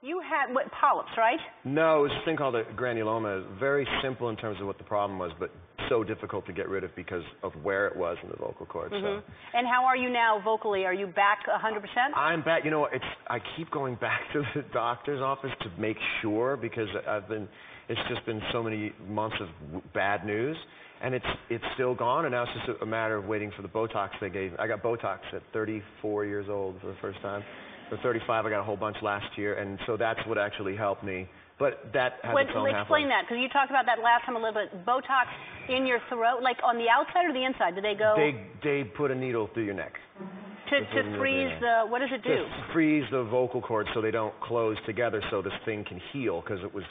You had, what, polyps, right? No, it was a thing called a granuloma. Very simple in terms of what the problem was, but so difficult to get rid of because of where it was in the vocal cords. So. And how are you now vocally? Are you back 100%? I'm back. You know, I keep going back to the doctor's office to make sure because it's just been so many months of bad news. And it's still gone, and now it's just a matter of waiting for the Botox they gave. I got Botox at 34 years old for the first time. For 35, I got a whole bunch last year, and so that's what actually helped me. But that has its own half-life. Explain that, because you talked about that last time a little bit. Botox in your throat, like on the outside or the inside? Do they go? They put a needle through your neck. To freeze the, what does it do? To freeze the vocal cords so they don't close together so this thing can heal, because it was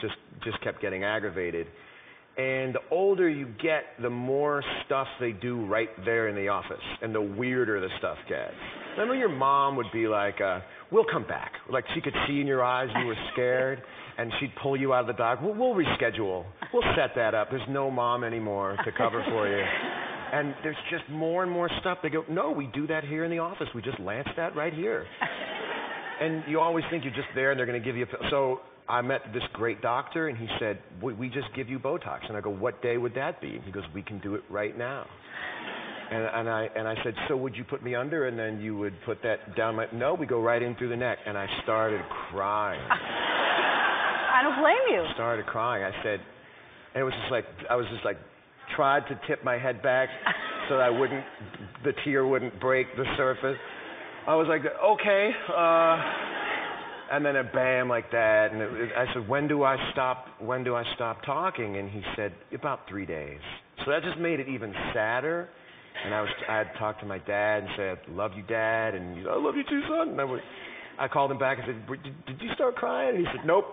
just kept getting aggravated. And the older you get, the more stuff they do right there in the office, and the weirder the stuff gets. Remember your mom would be like, we'll come back. Like she could see in your eyes you were scared, and she'd pull you out of the doc. We'll reschedule. We'll set that up. There's no mom anymore to cover for you. And there's just more and more stuff. They go, no, we do that here in the office. We just lance that right here. And you always think you're just there and they're going to give you a... So I met this great doctor, and he said, we just give you Botox. And I go, what day would that be? He goes, we can do it right now. And I said, so would you put me under, and then you would put that down my... No, we go right in through the neck. And I started crying. I don't blame you. Started crying. I said, and it was just like, I was just like, tried to tip my head back so that the tear wouldn't break the surface. I was like, okay. And then a bam like that, and I said, when do I stop talking? And he said, about 3 days. So that just made it even sadder. And I had talked to my dad and said, love you, Dad, and he's, I love you too, son. And I called him back and said, did you start crying? And he said, nope,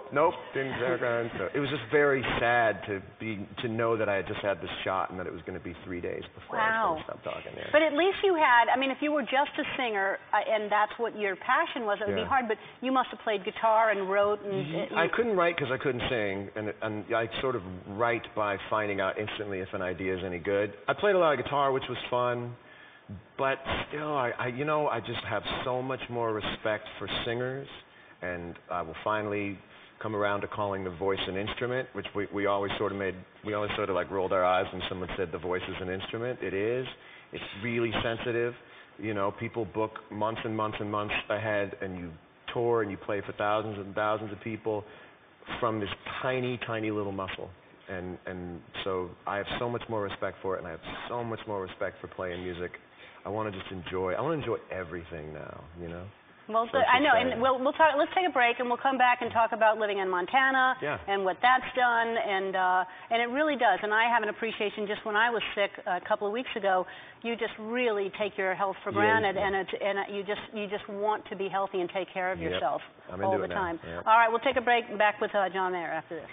didn't start crying. So it was just very sad to know that I had just had this shot and that it was going to be 3 days before I was going to stop talking. Yeah. But at least you had, I mean, if you were just a singer and that's what your passion was, it would be hard, but you must have played guitar and wrote. And I couldn't write because I couldn't sing, and I sort of write by finding out instantly if an idea is any good. I played a lot of guitar, which was fun. But still, I just have so much more respect for singers, and I will finally come around to calling the voice an instrument, which we always sort of like rolled our eyes when someone said the voice is an instrument. It is. It's really sensitive. You know, people book months and months and months ahead, and you tour and you play for thousands and thousands of people from this tiny, tiny little muscle. And so I have so much more respect for it, and I have so much more respect for playing music. I want to just enjoy everything now, you know? Well, so I know, and we'll talk. Let's take a break, and we'll come back and talk about living in Montana and what that's done, and it really does. And I have an appreciation. Just when I was sick a couple of weeks ago, you just really take your health for granted, and you just want to be healthy and take care of yourself all the time. Yeah. All right, we'll take a break. Back with John Mayer after this.